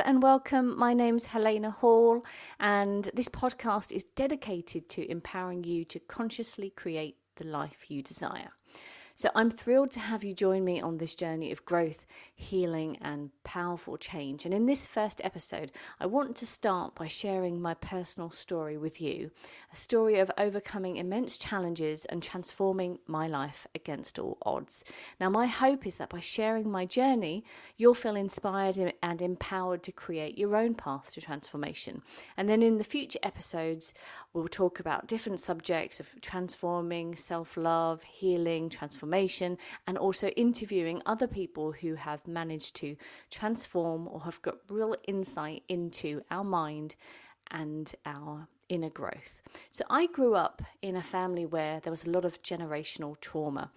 and welcome. My name's Helena Hall, and this podcast is dedicated to empowering you to consciously create the life you desire. So I'm thrilled to have you join me on this journey of growth, healing, and powerful change. And in this first episode, I want to start by sharing my personal story with you, a story of overcoming immense challenges and transforming my life against all odds. Now, my hope is that by sharing my journey, you'll feel inspired and empowered to create your own path to transformation. And then in the future episodes, we'll talk about different subjects of transforming, self-love, healing, transformation, and also interviewing other people who have managed to transform or have got real insight into our mind and our inner growth. So I grew up in a family where there was a lot of generational trauma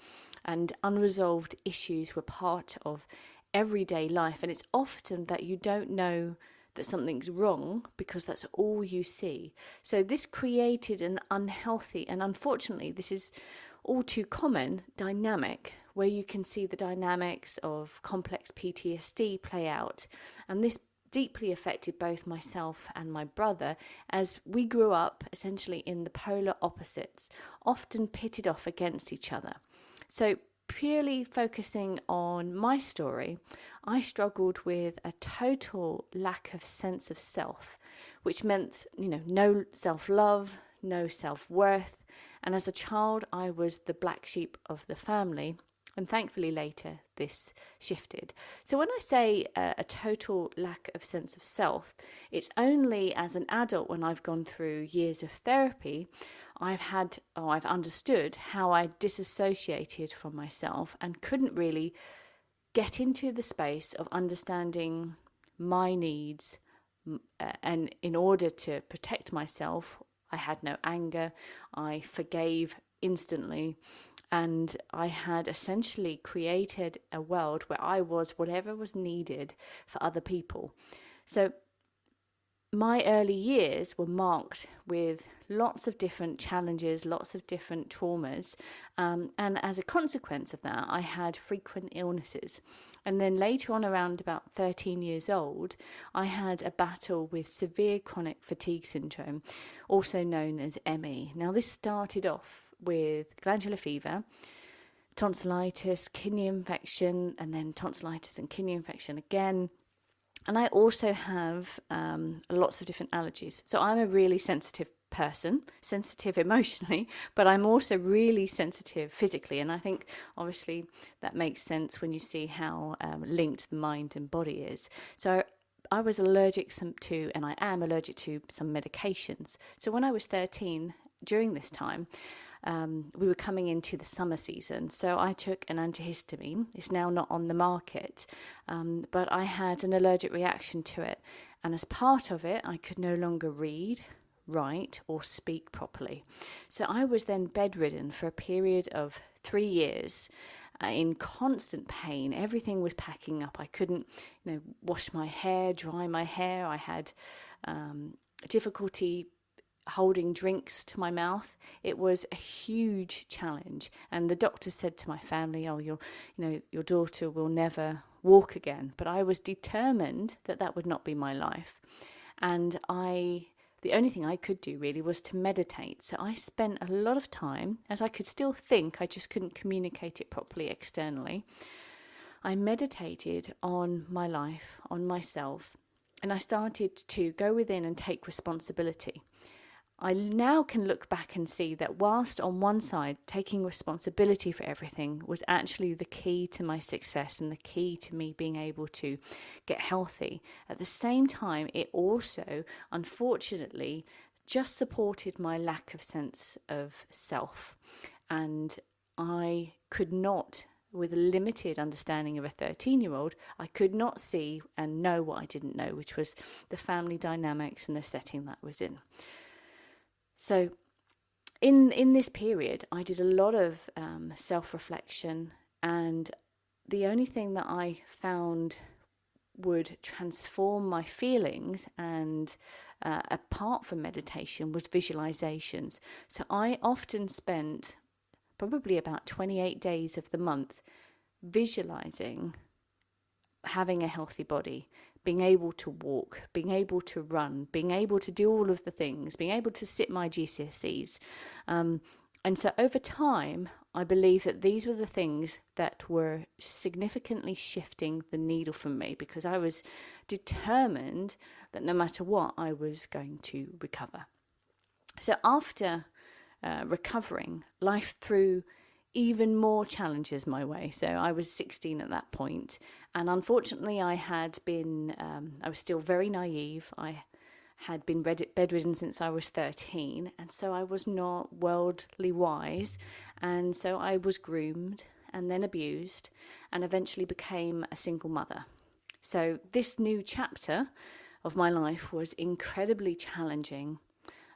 and unresolved issues were part of everyday life. And it's often that you don't know that something's wrong because that's all you see. So this created an unhealthy, and unfortunately this is all too common, dynamic, where you can see the dynamics of complex PTSD play out. And this deeply affected both myself and my brother as we grew up essentially in the polar opposites, often pitted off against each other. So purely focusing on my story, I struggled with a total lack of sense of self, which meant, no self-love, no self-worth. And as a child, I was the black sheep of the family. And thankfully later, this shifted. So when I say a total lack of sense of self, it's only as an adult, when I've gone through years of therapy, I've understood how I disassociated from myself and couldn't really get into the space of understanding my needs. And in order to protect myself, I had no anger, I forgave instantly, and I had essentially created a world where I was whatever was needed for other people. So my early years were marked with lots of different challenges, lots of different traumas. And as a consequence of that, I had frequent illnesses. And then later on, around about 13 years old, I had a battle with severe chronic fatigue syndrome, also known as ME. Now, this started off with glandular fever, tonsillitis, kidney infection, and then tonsillitis and kidney infection again. And I also have lots of different allergies. So I'm a really sensitive person, sensitive emotionally, but I'm also really sensitive physically. And I think obviously that makes sense when you see how linked the mind and body is. So I was allergic to, and I am allergic to some medications. So when I was 13, during this time, we were coming into the summer season, so I took an antihistamine. It's now not on the market, but I had an allergic reaction to it, and as part of it, I could no longer read, write, or speak properly. So I was then bedridden for a period of 3 years, in constant pain. Everything was packing up. I couldn't, wash my hair, dry my hair. I had difficulty holding drinks to my mouth. It was a huge challenge, and the doctor said to my family, your daughter will never walk again. But I was determined that that would not be my life, and the only thing I could do really was to meditate. So I spent a lot of time, as I could still think, I just couldn't communicate it properly externally. I meditated on my life, on myself, and I started to go within and take responsibility. I now can look back and see that whilst on one side taking responsibility for everything was actually the key to my success and the key to me being able to get healthy, at the same time it also unfortunately just supported my lack of sense of self. And I could not, with a limited understanding of a 13-year-old, I could not see and know what I didn't know, which was the family dynamics and the setting that I was in. So in this period, I did a lot of self-reflection, and the only thing that I found would transform my feelings and apart from meditation was visualizations. So I often spent probably about 28 days of the month visualizing having a healthy body, being able to walk, being able to run, being able to do all of the things, being able to sit my GCSEs. And so over time, I believe that these were the things that were significantly shifting the needle for me, because I was determined that no matter what, I was going to recover. So after recovering, life threw even more challenges my way. So I was 16 at that point, and unfortunately I was still very naive. I had been bedridden since I was 13, and so I was not worldly wise, and so I was groomed and then abused and eventually became a single mother. So this new chapter of my life was incredibly challenging.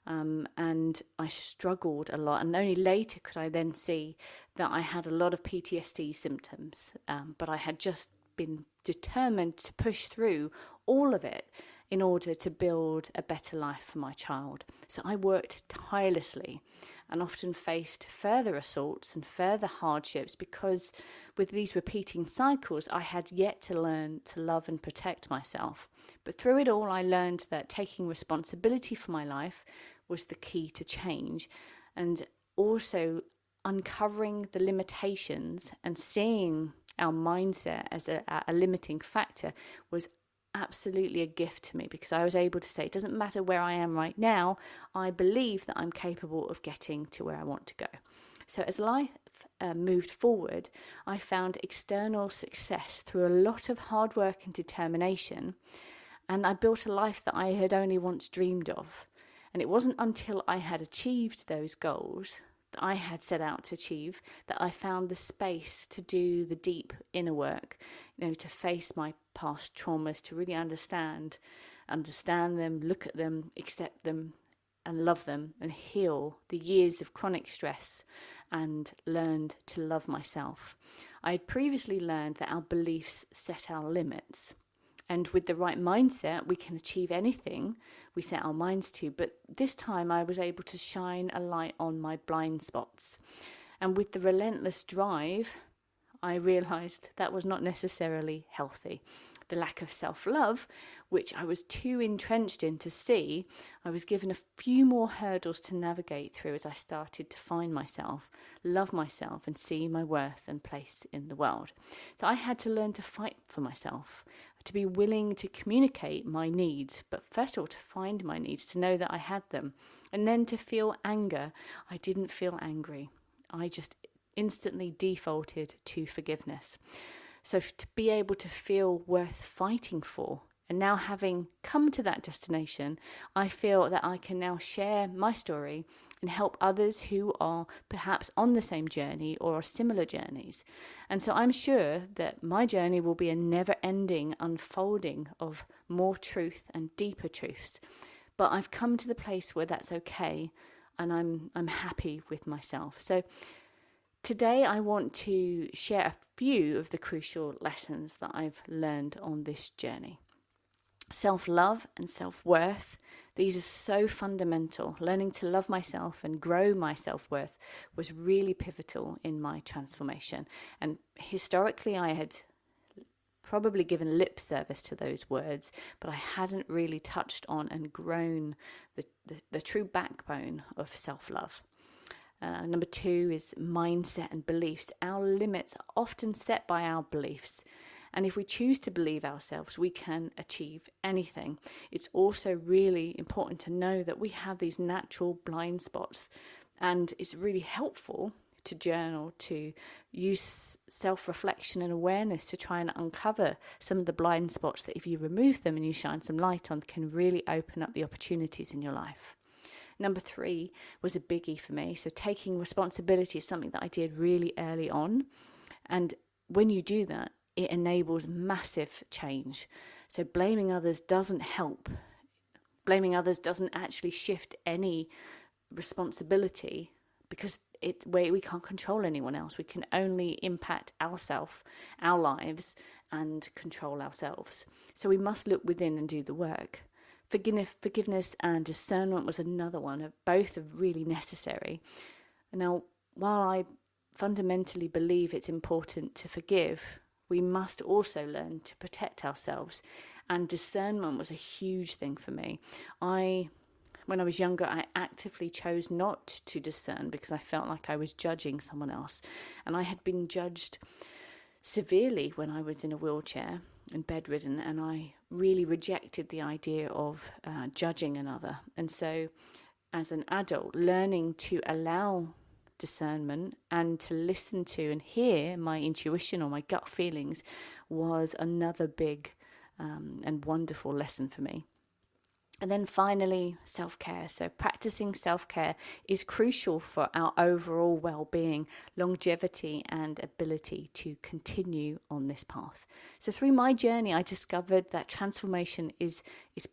And I struggled a lot, and only later could I then see that I had a lot of PTSD symptoms, but I had just been determined to push through all of it in order to build a better life for my child. So I worked tirelessly and often faced further assaults and further hardships, because with these repeating cycles, I had yet to learn to love and protect myself. But through it all, I learned that taking responsibility for my life was the key to change, and also uncovering the limitations and seeing our mindset as a limiting factor was absolutely a gift to me, because I was able to say, it doesn't matter where I am right now, I believe that I'm capable of getting to where I want to go. So as life moved forward, I found external success through a lot of hard work and determination, and I built a life that I had only once dreamed of. And it wasn't until I had achieved those goals that I had set out to achieve that I found the space to do the deep inner work, to face my past traumas, to really understand them, look at them, accept them, and love them, and heal the years of chronic stress, and learned to love myself. I had previously learned that our beliefs set our limits. And with the right mindset, we can achieve anything we set our minds to. But this time I was able to shine a light on my blind spots. And with the relentless drive, I realized that was not necessarily healthy. The lack of self-love, which I was too entrenched in to see, I was given a few more hurdles to navigate through as I started to find myself, love myself, and see my worth and place in the world. So I had to learn to fight for myself, to be willing to communicate my needs, but first of all to find my needs, to know that I had them, and then to feel anger. I didn't feel angry. I just instantly defaulted to forgiveness. So to be able to feel worth fighting for, and now having come to that destination, I feel that I can now share my story and help others who are perhaps on the same journey or similar journeys. And so I'm sure that my journey will be a never-ending unfolding of more truth and deeper truths. But I've come to the place where that's okay, and I'm happy with myself. So today I want to share a few of the crucial lessons that I've learned on this journey. Self-love and self-worth, these are so fundamental. Learning to love myself and grow my self-worth was really pivotal in my transformation. And historically, I had probably given lip service to those words, but I hadn't really touched on and grown the true backbone of self-love. Number 2 is mindset and beliefs. Our limits are often set by our beliefs. And if we choose to believe ourselves, we can achieve anything. It's also really important to know that we have these natural blind spots, and it's really helpful to journal, to use self-reflection and awareness to try and uncover some of the blind spots that, if you remove them and you shine some light on, can really open up the opportunities in your life. Number 3 was a biggie for me. So taking responsibility is something that I did really early on. And when you do that, it enables massive change. So blaming others doesn't help. Blaming others doesn't actually shift any responsibility, because we can't control anyone else. We can only impact ourselves, our lives, and control ourselves. So we must look within and do the work. Forgiveness and discernment was another one. Both are really necessary. Now, while I fundamentally believe it's important to forgive, we must also learn to protect ourselves And discernment was a huge thing for me. When I was younger, I actively chose not to discern because I felt like I was judging someone else. And I had been judged severely when I was in a wheelchair and bedridden, and I really rejected the idea of judging another. And so as an adult, learning to allow discernment and to listen to and hear my intuition or my gut feelings was another big and wonderful lesson for me. And then finally, self-care. So practicing self-care is crucial for our overall well-being, longevity, and ability to continue on this path. So through my journey, I discovered that transformation is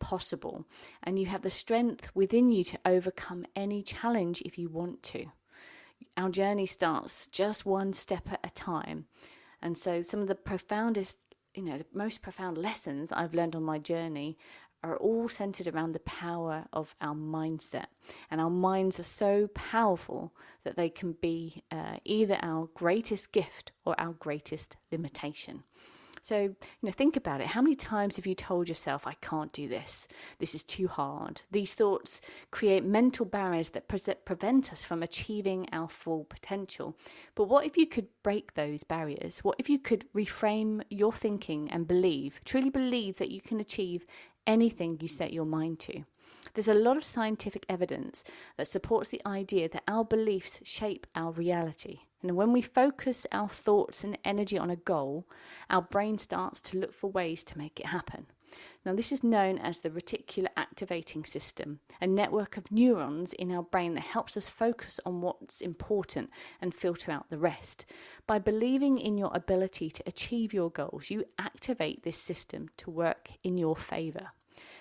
possible, and you have the strength within you to overcome any challenge if you want to. Our journey starts just one step at a time. And so some of the profoundest, the most profound lessons I've learned on my journey are all centered around the power of our mindset. And our minds are so powerful that they can be either our greatest gift or our greatest limitation. So, think about it. How many times have you told yourself, I can't do this? This is too hard. These thoughts create mental barriers that prevent us from achieving our full potential. But what if you could break those barriers? What if you could reframe your thinking and truly believe that you can achieve anything you set your mind to? There's a lot of scientific evidence that supports the idea that our beliefs shape our reality. And when we focus our thoughts and energy on a goal, our brain starts to look for ways to make it happen. Now, this is known as the reticular activating system, a network of neurons in our brain that helps us focus on what's important and filter out the rest. By believing in your ability to achieve your goals, you activate this system to work in your favor.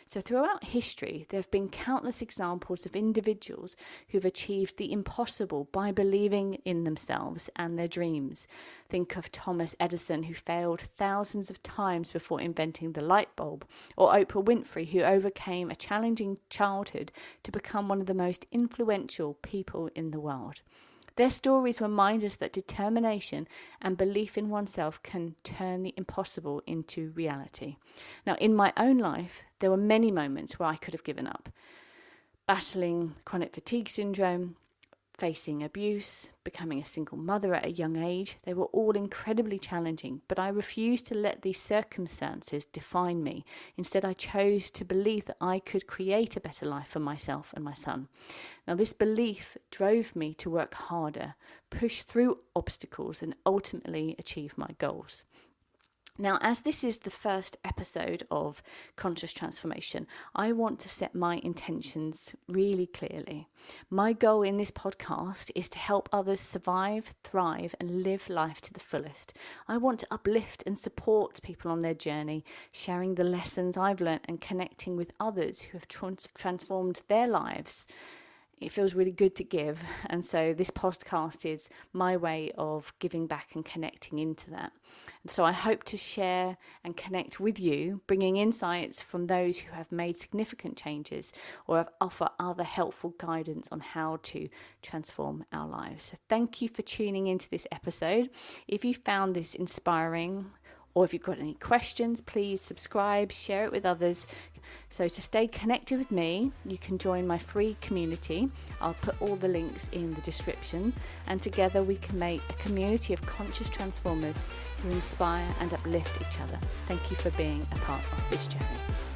So throughout history, there have been countless examples of individuals who've achieved the impossible by believing in themselves and their dreams. Think of Thomas Edison, who failed thousands of times before inventing the light bulb, or Oprah Winfrey, who overcame a challenging childhood to become one of the most influential people in the world. Their stories remind us that determination and belief in oneself can turn the impossible into reality. Now, in my own life, there were many moments where I could have given up. Battling chronic fatigue syndrome, facing abuse, becoming a single mother at a young age, they were all incredibly challenging, but I refused to let these circumstances define me. Instead, I chose to believe that I could create a better life for myself and my son. Now, this belief drove me to work harder, push through obstacles, and ultimately achieve my goals. Now, as this is the first episode of Conscious Transformation, I want to set my intentions really clearly. My goal in this podcast is to help others survive, thrive, and live life to the fullest. I want to uplift and support people on their journey, sharing the lessons I've learned and connecting with others who have transformed their lives. It feels really good to give, and so this podcast is my way of giving back and connecting into that. And so I hope to share and connect with you, bringing insights from those who have made significant changes or offer other helpful guidance on how to transform our lives. So thank you for tuning into this episode. If you found this inspiring, or if you've got any questions, please subscribe, share it with others. So to stay connected with me, you can join my free community. I'll put all the links in the description. And together we can make a community of conscious transformers who inspire and uplift each other. Thank you for being a part of this journey.